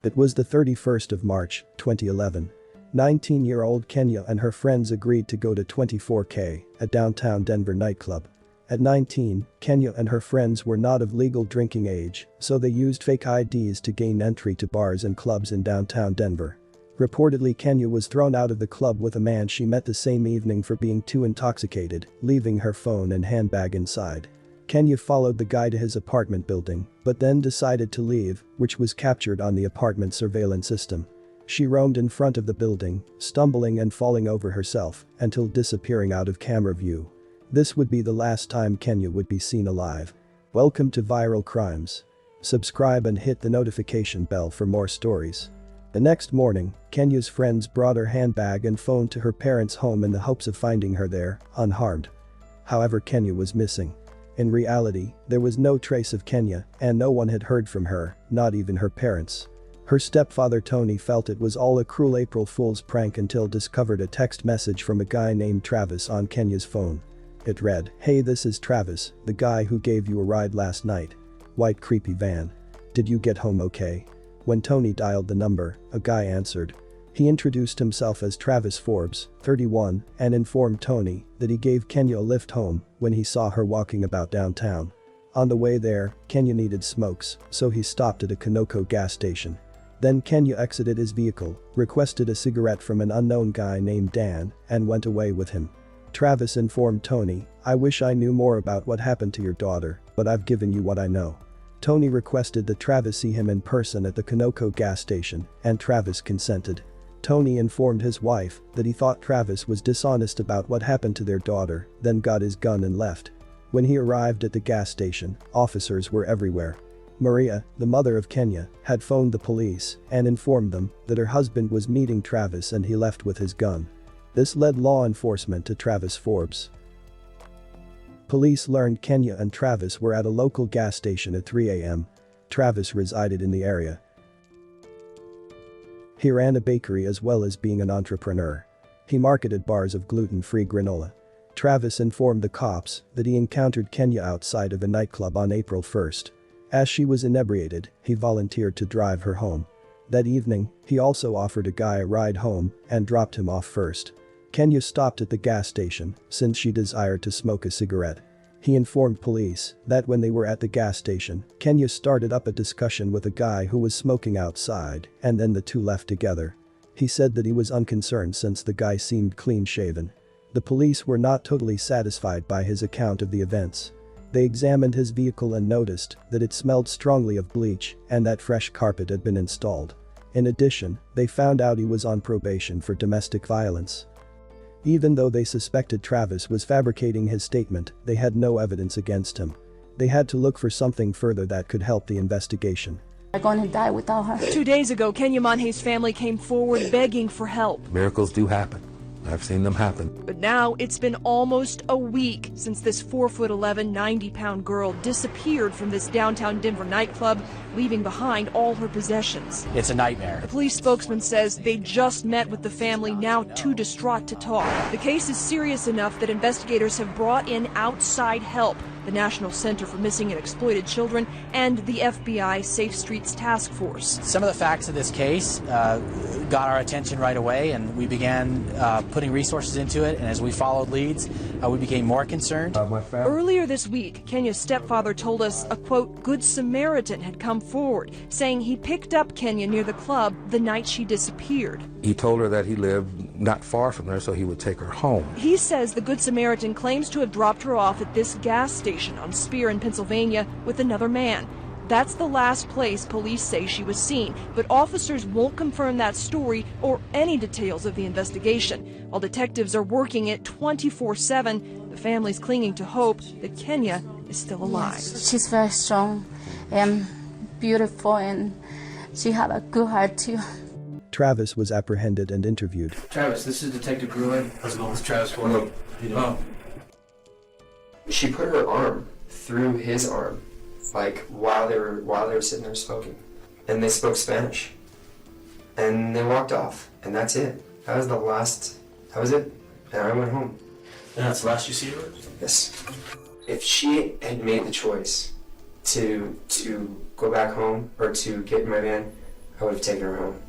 It was the 31st of March, 2011. 19-year-old Kenia and her friends agreed to go to 24K, a downtown Denver nightclub. At 19, Kenia and her friends were not of legal drinking age, so they used fake IDs to gain entry to bars and clubs in downtown Denver. Reportedly, Kenia was thrown out of the club with a man she met the same evening for being too intoxicated, leaving her phone and handbag inside. Kenia followed the guy to his apartment building, but then decided to leave, which was captured on the apartment surveillance system. She roamed in front of the building, stumbling and falling over herself, until disappearing out of camera view. This would be the last time Kenia would be seen alive. Welcome to Viral Crimes. Subscribe and hit the notification bell for more stories. The next morning, Kenia's friends brought her handbag and phone to her parents' home in the hopes of finding her there, unharmed. However, Kenia was missing. In reality, there was no trace of Kenia, and no one had heard from her, not even her parents. Her stepfather Tony felt it was all a cruel April Fool's prank until discovered a text message from a guy named Travis on Kenia's phone. It read, "Hey, this is Travis, the guy who gave you a ride last night. White creepy van. Did you get home okay?" When Tony dialed the number, a guy answered. He introduced himself as Travis Forbes, 31, and informed Tony that he gave Kenia a lift home when he saw her walking about downtown. On the way there, Kenia needed smokes, so he stopped at a Conoco gas station. Then Kenia exited his vehicle, requested a cigarette from an unknown guy named Dan, and went away with him. Travis informed Tony, "I wish I knew more about what happened to your daughter, but I've given you what I know." Tony requested that Travis see him in person at the Conoco gas station, and Travis consented. Tony informed his wife that he thought Travis was dishonest about what happened to their daughter, then got his gun and left. When he arrived at the gas station, officers were everywhere. Maria, the mother of Kenia, had phoned the police and informed them that her husband was meeting Travis and he left with his gun. This led law enforcement to Travis Forbes. Police learned Kenia and Travis were at a local gas station at 3 a.m. Travis resided in the area. He ran a bakery as well as being an entrepreneur. He marketed bars of gluten-free granola. Travis informed the cops that he encountered Kenia outside of a nightclub on April 1st. As she was inebriated, he volunteered to drive her home. That evening, he also offered a guy a ride home and dropped him off first. Kenia stopped at the gas station since she desired to smoke a cigarette. He informed police that when they were at the gas station, Kenia started up a discussion with a guy who was smoking outside, and then the two left together. He said that he was unconcerned since the guy seemed clean-shaven. The police were not totally satisfied by his account of the events. They examined his vehicle and noticed that it smelled strongly of bleach and that fresh carpet had been installed. In addition, they found out he was on probation for domestic violence. Even though they suspected Travis was fabricating his statement, they had no evidence against him. They had to look for something further that could help the investigation. I'm going to die without her. 2 days ago, Kenia Monge's family came forward begging for help. Miracles do happen. I've seen them happen. But now it's been almost a week since this 4'11", 90-pound girl disappeared from this downtown Denver nightclub, leaving behind all her possessions. It's a nightmare. The police spokesman says they just met with the family, now too distraught to talk. The case is serious enough that investigators have brought in outside help. The National Center for Missing and Exploited Children and the FBI Safe Streets Task Force. Some of the facts of this case got our attention right away, and we began putting resources into it, and as we followed leads, we became more concerned. Earlier this week, Kenia's stepfather told us a, quote, good Samaritan had come forward, saying he picked up Kenia near the club the night she disappeared. He told her that he lived not far from there, so he would take her home. He says the Good Samaritan claims to have dropped her off at this gas station on Spear in Pennsylvania with another man. That's the last place police say she was seen, but officers won't confirm that story or any details of the investigation. While detectives are working it 24/7, the family's clinging to hope that Kenia is still alive. She's very strong and beautiful, and she had a good heart too. Travis was apprehended and interviewed. Travis, this is Detective Gruen. How's it going? It's Travis Forbes. She put her arm through his arm, like while they were sitting there smoking, and they spoke Spanish, and they walked off, and that's it. That was it, and I went home. And that's the last you see of her? Yes. If she had made the choice to go back home or to get in my van, I would have taken her home.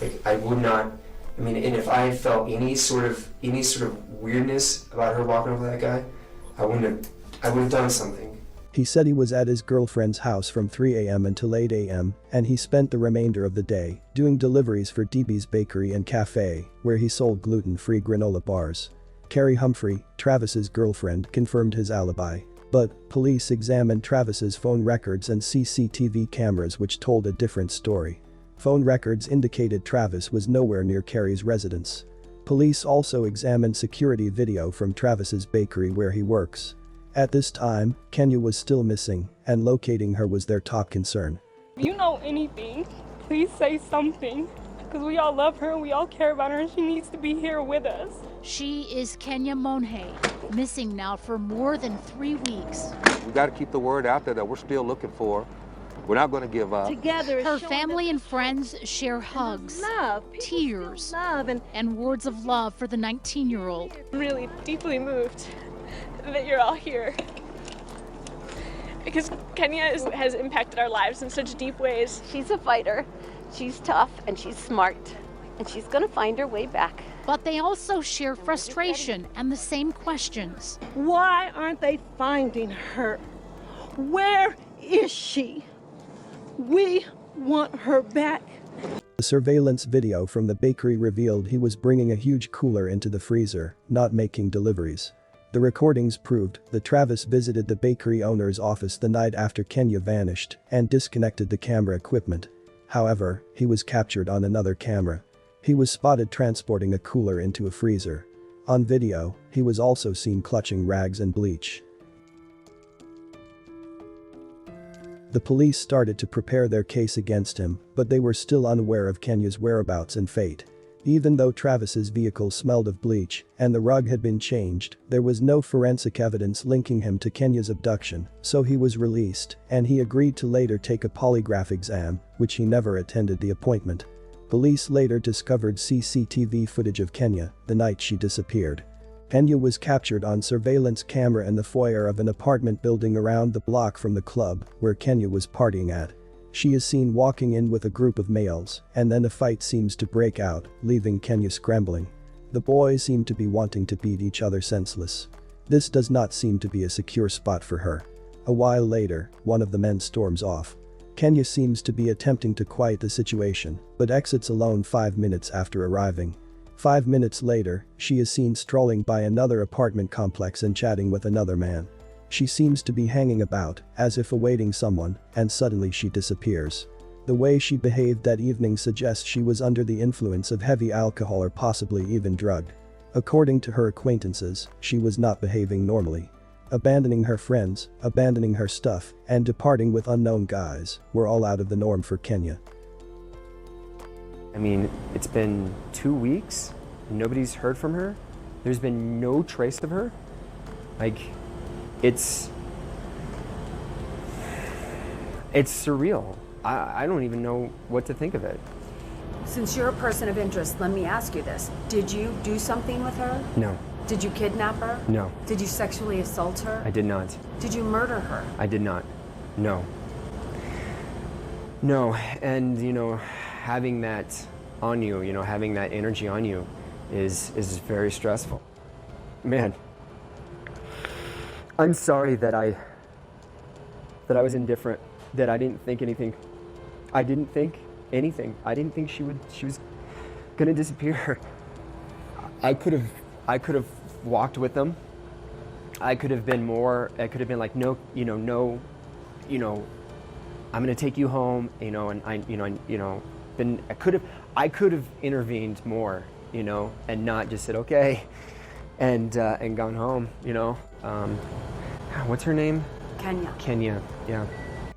Like, I would not, I mean, and if I felt any sort of weirdness about her walking over that guy, I would have done something. He said he was at his girlfriend's house from 3 a.m. until 8 a.m., and he spent the remainder of the day doing deliveries for DB's Bakery and Cafe, where he sold gluten-free granola bars. Carrie Humphrey, Travis's girlfriend, confirmed his alibi. But police examined Travis's phone records and CCTV cameras, which told a different story. Phone records indicated Travis was nowhere near Carrie's residence. Police also examined security video from Travis's bakery where he works. At this time, Kenia was still missing, and locating her was their top concern. If you know anything, please say something, because we all love her and we all care about her and she needs to be here with us. She is Kenia Monge, missing now for more than 3 weeks. We got to keep the word out there that we're still looking for her. We're not going to give up. Together, her family and friends share hugs, tears, and words of love for the 19-year-old. I'm really deeply moved that you're all here, because Kenia has impacted our lives in such deep ways. She's a fighter, she's tough, and she's smart, and she's gonna find her way back. But they also share frustration and the same questions. Why aren't they finding her? Where is she? We want her back. The surveillance video from the bakery revealed he was bringing a huge cooler into the freezer, not making deliveries. The recordings proved that Travis visited the bakery owner's office the night after Kenia vanished and disconnected the camera equipment. However, he was captured on another camera. He was spotted transporting a cooler into a freezer. On video, he was also seen clutching rags and bleach. The police started to prepare their case against him, but they were still unaware of Kenia's whereabouts and fate. Even though Travis's vehicle smelled of bleach and the rug had been changed, there was no forensic evidence linking him to Kenia's abduction, so he was released, and he agreed to later take a polygraph exam, which he never attended the appointment. Police later discovered CCTV footage of Kenia the night she disappeared. Kenia was captured on surveillance camera in the foyer of an apartment building around the block from the club where Kenia was partying at. She is seen walking in with a group of males, and then a fight seems to break out, leaving Kenia scrambling. The boys seem to be wanting to beat each other senseless. This does not seem to be a secure spot for her. A while later, one of the men storms off. Kenia seems to be attempting to quiet the situation, but exits alone 5 minutes after arriving. 5 minutes later, she is seen strolling by another apartment complex and chatting with another man. She seems to be hanging about, as if awaiting someone, and suddenly she disappears. The way she behaved that evening suggests she was under the influence of heavy alcohol or possibly even drugged. According to her acquaintances, she was not behaving normally. Abandoning her friends, abandoning her stuff, and departing with unknown guys were all out of the norm for Kenia. I mean, it's been 2 weeks, nobody's heard from her. There's been no trace of her. Like, it's surreal. I don't even know what to think of it. Since you're a person of interest, let me ask you this. Did you do something with her? No. Did you kidnap her? No. Did you sexually assault her? I did not. Did you murder her? I did not. No. No, and having that on you, having that energy on you is very stressful. Man, I'm sorry that I was indifferent, that I didn't think anything. I didn't think anything. I didn't think she was gonna disappear. I could have walked with them. I could have been like, no, I'm gonna take you home, and I could have intervened more, and not just said okay, and gone home, What's her name? Kenia. Kenia, yeah.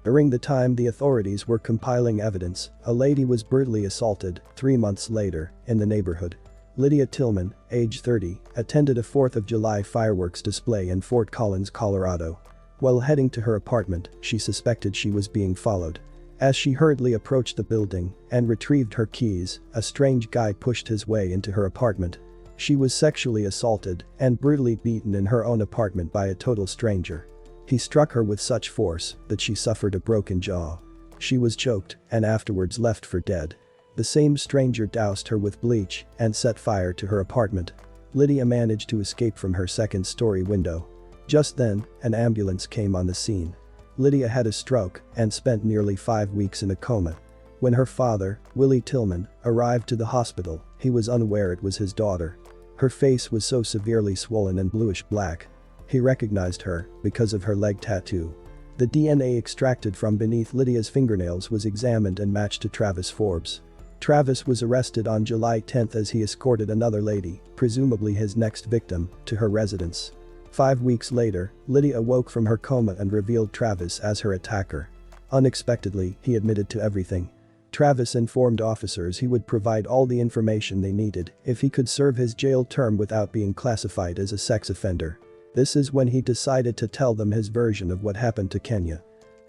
During the time the authorities were compiling evidence, a lady was brutally assaulted 3 months later in the neighborhood. Lydia Tillman, age 30, attended a 4th of July fireworks display in Fort Collins, Colorado. While heading to her apartment, she suspected she was being followed. As she hurriedly approached the building and retrieved her keys, a strange guy pushed his way into her apartment. She was sexually assaulted and brutally beaten in her own apartment by a total stranger. He struck her with such force that she suffered a broken jaw. She was choked and afterwards left for dead. The same stranger doused her with bleach and set fire to her apartment. Lydia managed to escape from her second-story window. Just then, an ambulance came on the scene. Lydia had a stroke and spent nearly 5 weeks in a coma. When her father, Willie Tillman, arrived to the hospital, he was unaware it was his daughter. Her face was so severely swollen and bluish black. He recognized her because of her leg tattoo. The DNA extracted from beneath Lydia's fingernails was examined and matched to Travis Forbes. Travis was arrested on July 10 as he escorted another lady, presumably his next victim, to her residence. 5 weeks later, Lydia awoke from her coma and revealed Travis as her attacker. Unexpectedly, he admitted to everything. Travis informed officers he would provide all the information they needed if he could serve his jail term without being classified as a sex offender. This is when he decided to tell them his version of what happened to Kenia.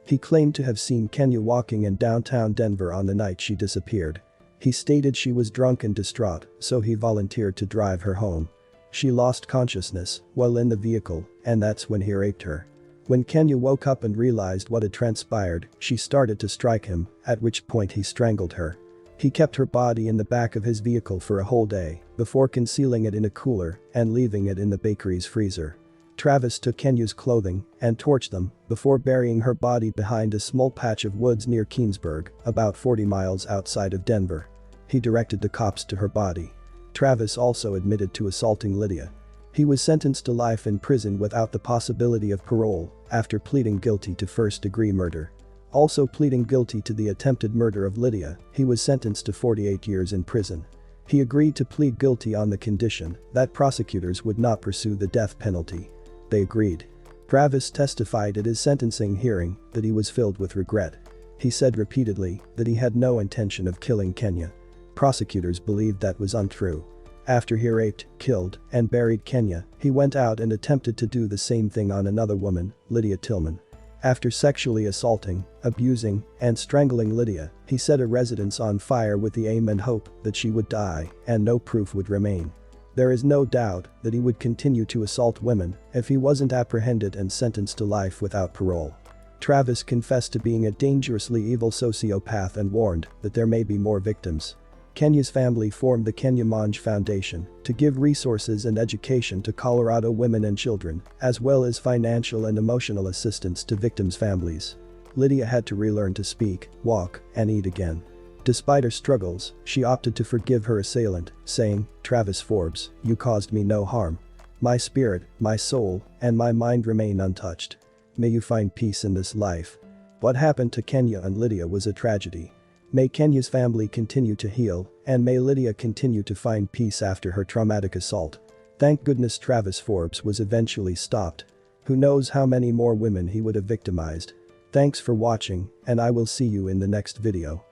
He claimed to have seen Kenia walking in downtown Denver on the night she disappeared. He stated she was drunk and distraught, so he volunteered to drive her home. She lost consciousness while in the vehicle, and that's when he raped her. When Kenia woke up and realized what had transpired, she started to strike him, at which point he strangled her. He kept her body in the back of his vehicle for a whole day, before concealing it in a cooler and leaving it in the bakery's freezer. Travis took Kenia's clothing and torched them before burying her body behind a small patch of woods near Keensburg, about 40 miles outside of Denver. He directed the cops to her body. Travis also admitted to assaulting Lydia. He was sentenced to life in prison without the possibility of parole after pleading guilty to first-degree murder. Also pleading guilty to the attempted murder of Lydia, he was sentenced to 48 years in prison. He agreed to plead guilty on the condition that prosecutors would not pursue the death penalty. They agreed. Travis testified at his sentencing hearing that he was filled with regret. He said repeatedly that he had no intention of killing Kenia. Prosecutors believed that was untrue. After he raped, killed, and buried Kenia, he went out and attempted to do the same thing on another woman, Lydia Tillman. After sexually assaulting, abusing, and strangling Lydia, he set a residence on fire with the aim and hope that she would die and no proof would remain. There is no doubt that he would continue to assault women if he wasn't apprehended and sentenced to life without parole. Travis confessed to being a dangerously evil sociopath and warned that there may be more victims. Kenia's family formed the Kenia Monge Foundation to give resources and education to Colorado women and children, as well as financial and emotional assistance to victims' families. Lydia had to relearn to speak, walk, and eat again. Despite her struggles, she opted to forgive her assailant, saying, "Travis Forbes, you caused me no harm. My spirit, my soul, and my mind remain untouched. May you find peace in this life." What happened to Kenia and Lydia was a tragedy. May Kenia's family continue to heal, and may Lydia continue to find peace after her traumatic assault. Thank goodness Travis Forbes was eventually stopped. Who knows how many more women he would have victimized. Thanks for watching, and I will see you in the next video.